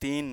3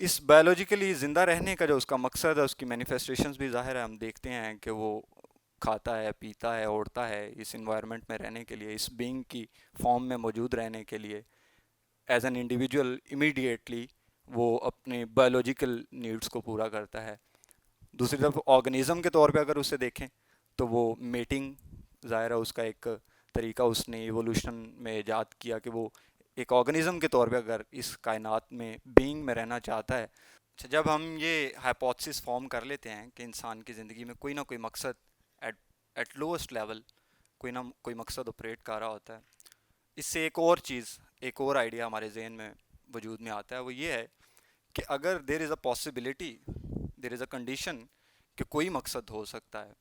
اس biologically زندہ رہنے کا جو اس کا مقصد ہے، اس کی مینیفیسٹیشنز بھی ظاہر ہے، ہم دیکھتے ہیں کہ وہ کھاتا ہے، پیتا ہے، اوڑھتا ہے اس انوائرمنٹ میں رہنے کے لیے، اس بینگ کی فارم میں موجود رہنے کے لیے ایز این انڈیویجول امیڈیٹلی وہ اپنے بایولوجیکل نیڈس کو پورا کرتا ہے. دوسری طرف آرگنزم کے طور پہ اگر اسے دیکھیں تو وہ میٹنگ ظاہر ہے اس کا ایک طریقہ اس نے ایوولوشن میں ایجاد کیا کہ وہ ایک آرگنزم کے طور پہ اگر اس کائنات میں بینگ میں رہنا چاہتا ہے. اچھا، جب ہم یہ ہائپوتھسس فارم کر لیتے ہیں کہ انسان کی زندگی میں کوئی نہ کوئی مقصد ایٹ ایٹ لوسٹ لیول کوئی نہ کوئی مقصد آپریٹ کر رہا ہوتا ہے، اس سے ایک اور چیز، ایک اور آئیڈیا ہمارے ذہن میں وجود میں آتا ہے، وہ یہ ہے کہ اگر دیر is a possibility, there is a condition کہ کوئی مقصد ہو سکتا ہے،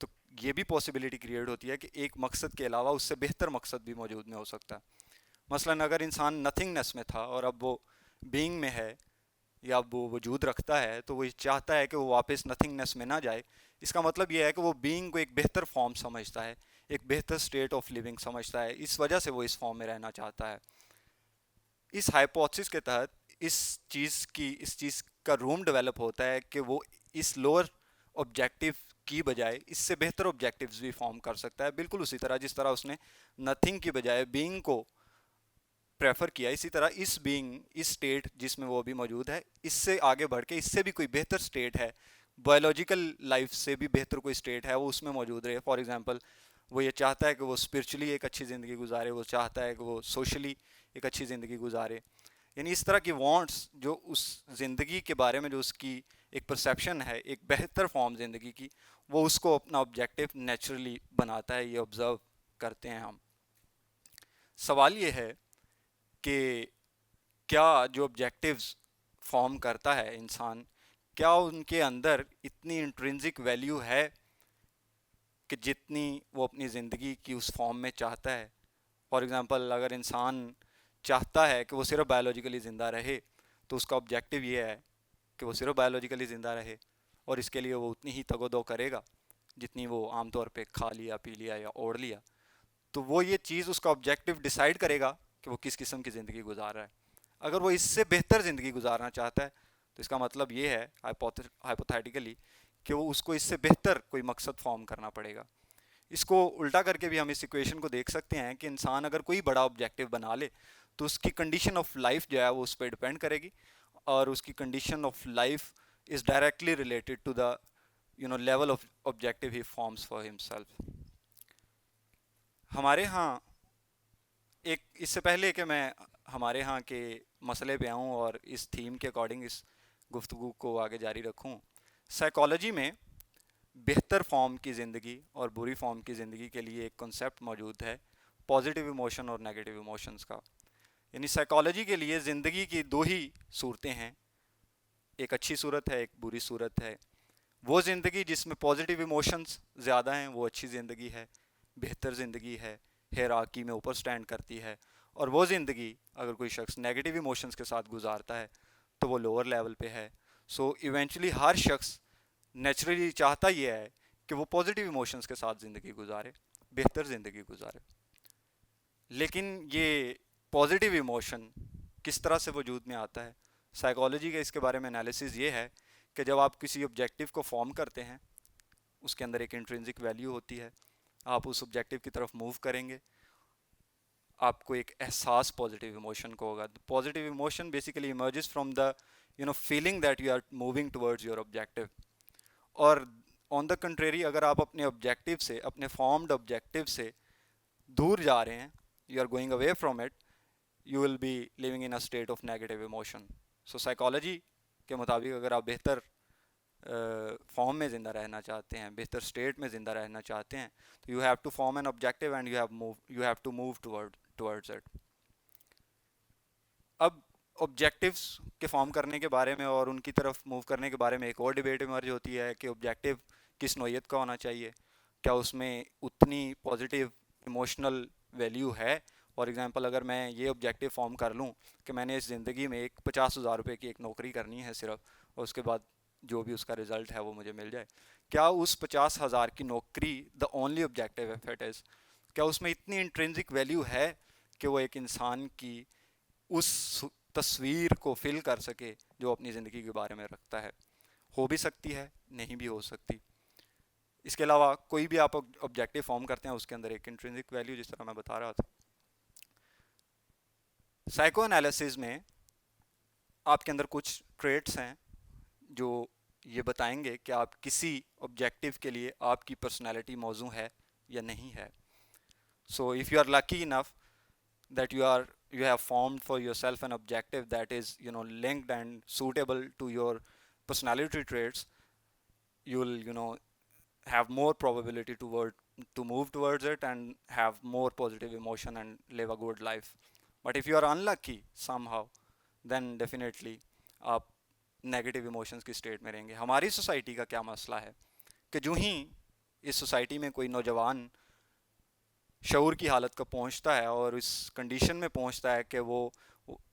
تو یہ بھی پاسبلٹی کریٹ ہوتی ہے کہ ایک مقصد کے علاوہ اس سے بہتر مقصد بھی موجود میں ہو سکتا ہے. مثلاً اگر انسان نتھنگنیس میں تھا اور اب وہ بینگ میں ہے یا اب وہ وجود رکھتا ہے، تو وہ چاہتا ہے کہ وہ واپس نتھنگنیس میں نہ جائے. اس کا مطلب یہ ہے کہ وہ بینگ کو ایک بہتر فارم سمجھتا ہے، ایک بہتر سٹیٹ آف لیونگ سمجھتا ہے، اس وجہ سے وہ اس فارم میں رہنا چاہتا ہے. اس ہائپوتھسس کے تحت اس چیز کا روم ڈیولپ ہوتا ہے کہ وہ اس لوور آبجیکٹیو کی بجائے اس سے بہتر آبجیکٹیوز بھی فارم کر سکتا ہے، بالکل اسی طرح جس طرح اس نے نتھنگ کی بجائے بینگ کو پریفر کیا. اسی طرح اس بینگ، اس سٹیٹ جس میں وہ بھی موجود ہے، اس سے آگے بڑھ کے اس سے بھی کوئی بہتر سٹیٹ ہے، بایولوجیکل لائف سے بھی بہتر کوئی سٹیٹ ہے، وہ اس میں موجود رہے. فار ایگزامپل وہ یہ چاہتا ہے کہ وہ اسپرچولی ایک اچھی زندگی گزارے، وہ چاہتا ہے کہ وہ سوشلی ایک اچھی زندگی گزارے. یعنی اس طرح کی وانٹس جو اس زندگی کے بارے میں جو اس کی ایک پرسیپشن ہے ایک بہتر فارم زندگی کی، وہ اس کو اپنا آبجیکٹیو نیچرلی بناتا ہے. یہ آبزرو کرتے ہیں ہم. سوال یہ ہے کہ کیا جو آبجیکٹیوز فارم کرتا ہے انسان، کیا ان کے اندر اتنی انٹرنزک ویلیو ہے کہ جتنی وہ اپنی زندگی کی اس فارم میں چاہتا ہے. فار ایگزامپل اگر انسان چاہتا ہے کہ وہ صرف بایولوجیکلی زندہ رہے، تو اس کا آبجیکٹیو یہ ہے کہ وہ صرف بایولوجیکلی زندہ رہے، اور اس کے لیے وہ اتنی ہی تگ و دو کرے گا جتنی وہ عام طور پہ کھا لیا، پی لیا یا اوڑھ لیا. تو وہ یہ چیز اس کا آبجیکٹیو ڈیسائیڈ کرے گا کہ وہ کس قسم کی زندگی گزار رہا ہے. اگر وہ اس سے بہتر زندگی گزارنا چاہتا ہے تو اس کا مطلب یہ ہے ہائپوتھیٹیکلی کہ وہ اس کو اس سے بہتر کوئی مقصد فارم کرنا پڑے گا. اس کو الٹا کر کے بھی ہم اس ایکویشن کو دیکھ سکتے ہیں کہ انسان اگر کوئی بڑا آبجیکٹیو بنا لے تو اس کی کنڈیشن آف لائف جو ہے وہ اس پہ ڈپینڈ کرے گی، اور اس کی condition of life is directly related to the level of objective he forms for himself. ہمارے ہاں ایک، اس سے پہلے کہ میں ہمارے ہاں کے مسئلے پہ آؤں اور اس تھیم کے اکارڈنگ اس گفتگو کو آگے جاری رکھوں، سائیکالوجی میں بہتر فارم کی زندگی اور بری فارم کی زندگی کے لیے ایک کنسیپٹ موجود ہے پازیٹیو ایموشن اور نیگیٹیو ایموشنز کا. یعنی سائیکالوجی کے لیے زندگی کی دو ہی صورتیں ہیں، ایک اچھی صورت ہے، ایک بری صورت ہے. وہ زندگی جس میں پازیٹیو ایموشنز زیادہ ہیں وہ اچھی زندگی ہے، بہتر زندگی ہے، ہیرارکی میں اوپر سٹینڈ کرتی ہے. اور وہ زندگی اگر کوئی شخص نیگیٹیو ایموشنز کے ساتھ گزارتا ہے تو وہ لوور لیول پہ ہے. سو ایونچولی ہر شخص نیچرلی چاہتا یہ ہے کہ وہ پازیٹیو ایموشنز کے ساتھ زندگی گزارے، بہتر زندگی گزارے. لیکن یہ پازیٹیو ایموشن کس طرح سے وجود میں آتا ہے؟ سائیکالوجی کا اس کے بارے میں انالیسز یہ ہے کہ جب آپ کسی آبجیکٹیو کو فارم کرتے ہیں، اس کے اندر ایک انٹرنزک ویلیو ہوتی ہے، آپ اس آبجیکٹیو کی طرف موو کریں گے، آپ کو ایک احساس پازیٹیو ایموشن کو ہوگا. Positive emotion basically emerges from the feeling that you are moving towards your objective. اور آن دا کنٹریری اگر آپ اپنے آبجیکٹیو سے، اپنے فارمڈ آبجیکٹیو سے دور جا رہے ہیں، you are going away from it, you will be living in a state of negative emotion. So psychology کے مطابق اگر آپ بہتر فارم میں زندہ رہنا چاہتے ہیں، بہتر اسٹیٹ میں زندہ رہنا چاہتے ہیں، تو you have to form an objective and you have to move towards it. اب آبجیکٹیوز کے فارم کرنے کے بارے میں اور ان کی طرف موو کرنے کے بارے میں ایک اور ڈیبیٹ ایمرج ہوتی ہے کہ آبجیکٹیو کس نوعیت کا ہونا چاہیے، کیا اس میں اتنی پازیٹیو ایموشنل ویلیو ہے. فار ایگزامپل اگر میں یہ آبجیکٹیو فارم کر لوں کہ میں نے اس زندگی میں ایک 50,000 روپے کی ایک نوکری کرنی ہے صرف، اور اس کے بعد جو بھی اس کا رزلٹ ہے وہ مجھے مل جائے، کیا اس 50,000 کی نوکری the only objective if it is, کیا اس میں اتنی انٹرنزک ویلیو ہے کہ وہ ایک انسان کی اس تصویر کو فل کر سکے جو اپنی زندگی کے بارے میں رکھتا ہے. ہو بھی سکتی ہے, نہیں بھی ہو سکتی. اس کے علاوہ کوئی بھی آپ آبجیکٹیو فارم کرتے ہیں اس کے اندر ایک انٹرنسک ویلیو, جس طرح میں بتا رہا تھا. سائیکو انالیسز میں آپ کے اندر کچھ ٹریٹس ہیں جو یہ بتائیں گے کہ آپ کسی آبجیکٹیو کے لیے آپ کی پرسنالٹی موزوں ہے یا نہیں ہے. So if you are lucky enough that you have formed for yourself an objective that is linked and suitable to your personality traits, you will have more probability to move towards it and have more positive emotion and live a good life. But if you are unlucky somehow, then definitely آپ negative emotions کی state میں رہیں گے. ہماری society کا کیا مسئلہ ہے کہ جو ہی اس سوسائٹی میں کوئی نوجوان شعور کی حالت کا پہنچتا ہے اور اس کنڈیشن میں پہنچتا ہے کہ وہ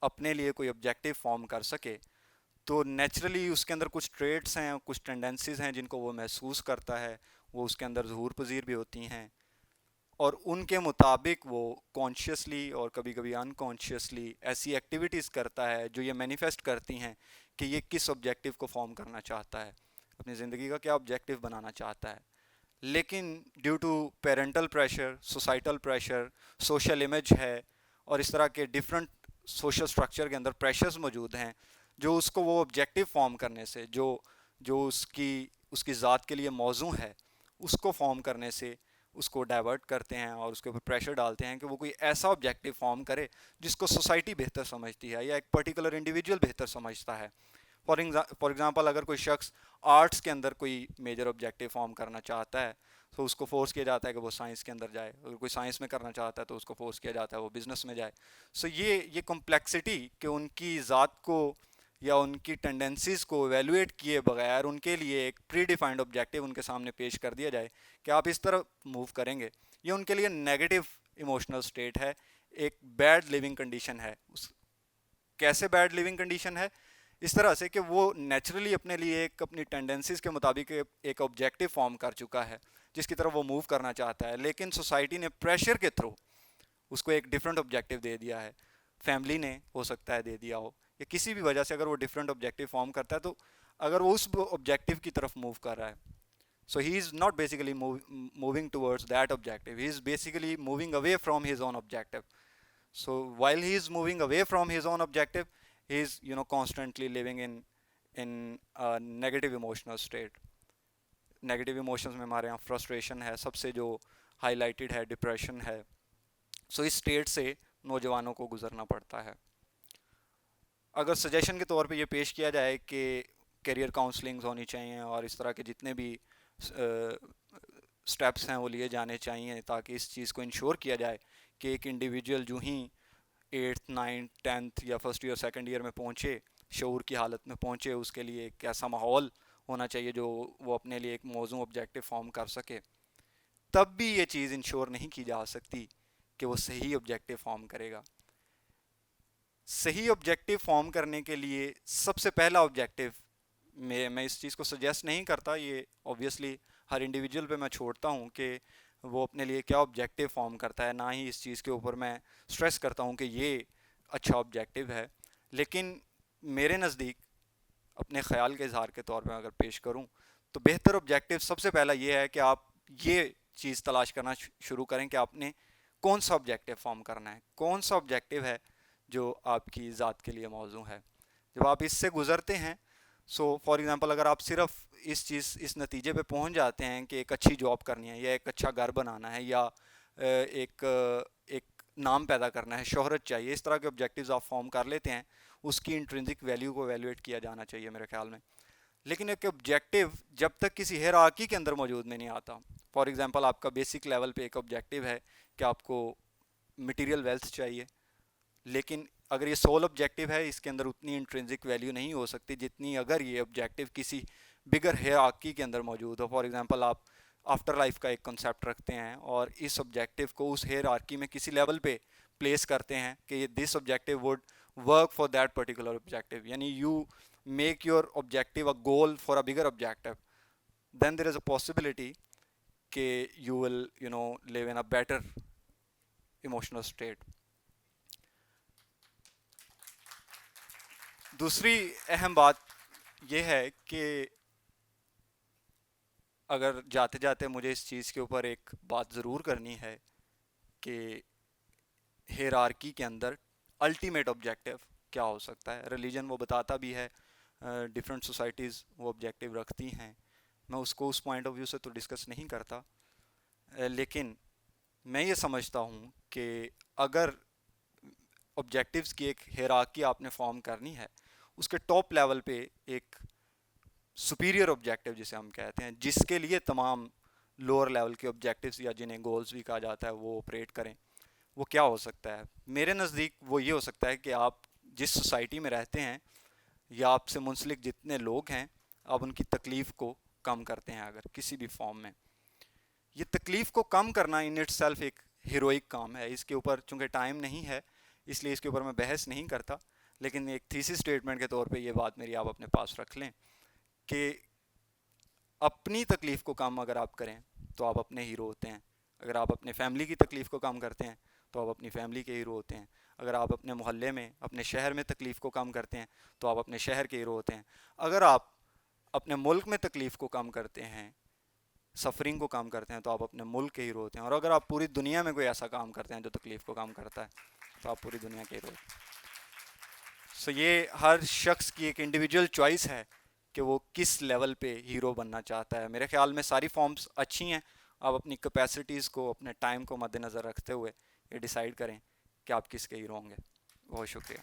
اپنے لیے کوئی آبجیکٹیو فارم کر سکے, تو نیچرلی اس کے اندر کچھ ٹریٹس ہیں, کچھ ٹینڈنسیز ہیں جن کو وہ محسوس کرتا ہے, وہ اس کے اندر ظہور پذیر بھی ہوتی ہیں, اور ان کے مطابق وہ کانشیسلی اور کبھی کبھی انکانشیسلی ایسی ایکٹیویٹیز کرتا ہے جو یہ مینیفیسٹ کرتی ہیں کہ یہ کس آبجیکٹیو کو فارم کرنا چاہتا ہے, اپنی زندگی کا کیا آبجیکٹیو بنانا چاہتا ہے. لیکن due to parental pressure, societal pressure, social image ہے, اور اس طرح کے ڈفرینٹ سوشل سٹرکچر کے اندر پریشرز موجود ہیں جو اس کو وہ آبجیکٹیو فارم کرنے سے, جو اس کی ذات کے لیے موزوں ہے, اس کو فارم کرنے سے اس کو ڈائیورٹ کرتے ہیں اور اس کے اوپر پریشر ڈالتے ہیں کہ وہ کوئی ایسا آبجیکٹیو فارم کرے جس کو سوسائٹی بہتر سمجھتی ہے یا ایک پرٹیکولر انڈیویجول بہتر سمجھتا ہے. فار ایگزامپل اگر کوئی شخص آرٹس کے اندر کوئی میجر آبجیکٹیو فارم کرنا چاہتا ہے تو اس کو فورس کیا جاتا ہے کہ وہ سائنس کے اندر جائے, اگر کوئی سائنس میں کرنا چاہتا ہے تو اس کو فورس کیا جاتا ہے وہ بزنس میں جائے. سو یہ کمپلیکسٹی کہ ان کی ذات کو یا ان کی ٹینڈنسیز کو ایویلویٹ کیے بغیر ان کے لیے ایک پری ڈیفائنڈ آبجیکٹیو ان کے سامنے پیش کر دیا جائے کہ آپ اس طرح موو کریں گے, یہ ان کے لیے نیگیٹو ایموشنل اسٹیٹ ہے, ایک بیڈ لیونگ کنڈیشن ہے. کیسے بیڈ لیونگ کنڈیشن ہے؟ اس طرح سے کہ وہ نیچرلی اپنے لیے ایک اپنی ٹینڈنسیز کے مطابق ایک آبجیکٹیو فارم کر چکا ہے جس کی طرف وہ موو کرنا چاہتا ہے, لیکن سوسائٹی نے پریشر کے تھرو اس کو ایک ڈفرینٹ آبجیکٹیو دے دیا ہے. فیملی نے ہو سکتا ہے دے دیا ہو, یا کسی بھی وجہ سے اگر وہ ڈفرینٹ آبجیکٹیو فارم کرتا ہے تو اگر وہ اس آبجیکٹیو کی طرف موو کر رہا ہے, so he is not basically moving towards that objective, he is basically moving away from his own objective. So while he is moving away from his own objective, he is constantly living in a negative emotional state. Negative emotions میں ہمارے یہاں frustration ہے سب سے جو high lighted ہے, depression ہے. سو اس state سے نوجوانوں کو گزرنا پڑتا ہے. اگر سجیشن کے طور پہ یہ پیش کیا جائے کہ کیریئر کاؤنسلنگز ہونی چاہیے اور اس طرح کے جتنے بھی سٹیپس ہیں وہ لیے جانے چاہیے تاکہ اس چیز کو انشور کیا جائے کہ ایک انڈیویجول جو ہی 8th 9th 10th یا فرسٹ ایئر سیکنڈ ایئر میں پہنچے, شعور کی حالت میں پہنچے, اس کے لیے ایک ایسا ماحول ہونا چاہیے جو وہ اپنے لیے ایک موزوں آبجیکٹیو فارم کر سکے, تب بھی یہ چیز انشور نہیں کی جا سکتی کہ وہ صحیح آبجیکٹیو فارم کرے گا. صحیح آبجیکٹیو فارم کرنے کے لیے سب سے پہلا آبجیکٹیو, میں اس چیز کو سجیسٹ نہیں کرتا, یہ اوبیسلی ہر انڈیویجول پہ میں چھوڑتا ہوں کہ وہ اپنے لیے کیا آبجیکٹیو فارم کرتا ہے, نہ ہی اس چیز کے اوپر میں اسٹریس کرتا ہوں کہ یہ اچھا آبجیکٹیو ہے. لیکن میرے نزدیک اپنے خیال کے اظہار کے طور پہ اگر پیش کروں تو بہتر آبجیکٹیو سب سے پہلا یہ ہے کہ آپ یہ چیز تلاش کرنا شروع کریں کہ آپ نے کون سا آبجیکٹیو فارم کرنا ہے, کون سا آبجیکٹیو ہے جو آپ کی ذات کے لیے موزوں ہے. جب آپ اس سے گزرتے ہیں, سو فار ایگزامپل اگر آپ صرف اس نتیجے پہ پہنچ جاتے ہیں کہ ایک اچھی جاب کرنی ہے یا ایک اچھا گھر بنانا ہے یا ایک نام پیدا کرنا ہے, شہرت چاہیے, اس طرح کے آبجیکٹیوز آپ فارم کر لیتے ہیں, اس کی انٹرنسک ویلیو کو ایویلویٹ کیا جانا چاہیے میرے خیال میں. لیکن ایک آبجیکٹیو جب تک کسی ہیرارکی کے اندر موجود میں نہیں آتا, فار ایگزامپل آپ کا بیسک لیول پہ ایک آبجیکٹیو ہے کہ آپ کو مٹیریل ویلتھ چاہیے, لیکن اگر یہ سول آبجیکٹیو ہے اس کے اندر اتنی انٹرنسک ویلیو نہیں ہو سکتی جتنی اگر یہ آبجیکٹیو کسی بگر ہیرارکی کے اندر موجود ہو. فار ایگزامپل آپ آفٹر لائف کا ایک کنسیپٹ رکھتے ہیں اور اس آبجیکٹیو کو اس ہیرارکی میں کسی لیول پہ پلیس کرتے ہیں کہ this objective would work for that particular objective, یعنی you make your objective a goal for a bigger objective, then there is a possibility کہ you will live in a better emotional state. دوسری اہم بات یہ ہے کہ اگر جاتے جاتے مجھے اس چیز کے اوپر ایک بات ضرور کرنی ہے کہ ہیرارکی کے اندر الٹیمیٹ آبجیکٹیو کیا ہو سکتا ہے. ریلیجن وہ بتاتا بھی ہے, ڈفرینٹ سوسائٹیز وہ آبجیکٹیو رکھتی ہیں, میں اس کو اس پوائنٹ آف ویو سے تو ڈسکس نہیں کرتا, لیکن میں یہ سمجھتا ہوں کہ اگر آبجیکٹیوز کی ایک ہیرارکی آپ نے فارم کرنی ہے, اس کے ٹاپ لیول پہ ایک سپیریئر آبجیکٹیو جسے ہم کہتے ہیں, جس کے لیے تمام لوور لیول کے آبجیکٹیوز یا جنہیں گولز بھی کہا جاتا ہے وہ آپریٹ کریں, وہ کیا ہو سکتا ہے؟ میرے نزدیک وہ یہ ہو سکتا ہے کہ آپ جس سوسائٹی میں رہتے ہیں یا آپ سے منسلک جتنے لوگ ہیں, آپ ان کی تکلیف کو کم کرتے ہیں اگر کسی بھی فارم میں. یہ تکلیف کو کم کرنا ان اٹ سیلف ایک ہیروئک کام ہے. اس کے اوپر چونکہ ٹائم نہیں ہے اس لیے اس کے اوپر میں بحث نہیں کرتا, لیکن ایک تھیسس اسٹیٹمنٹ کے طور پہ یہ بات میری آپ اپنے پاس رکھ لیں کہ اپنی تکلیف کو کم اگر آپ کریں تو آپ اپنے ہیرو ہوتے ہیں. اگر آپ اپنے فیملی کی تکلیف کو کم کرتے ہیں تو آپ اپنی فیملی کے ہیرو ہوتے ہیں. اگر آپ اپنے محلے میں اپنے شہر میں تکلیف کو کم کرتے ہیں تو آپ اپنے شہر کے ہیرو ہوتے ہیں. اگر آپ اپنے ملک میں تکلیف کو کم کرتے ہیں, سفرنگ کو کم کرتے ہیں, تو آپ اپنے ملک کے ہیرو ہوتے ہیں. اور اگر آپ پوری دنیا میں کوئی ایسا کام کرتے ہیں جو تکلیف کو کم کرتا ہے تو آپ پوری دنیا کے ہیرو ہوتے ہیں. سو یہ ہر شخص کی ایک انڈیویجول چوائس ہے کہ وہ کس لیول پہ ہیرو بننا چاہتا ہے. میرے خیال میں ساری فارمز اچھی ہیں, آپ اپنی کیپیسٹیز کو اپنے ٹائم کو مد نظر رکھتے ہوئے یہ ڈیسائیڈ کریں کہ آپ کس کے ہیرو ہوں گے. بہت شکریہ.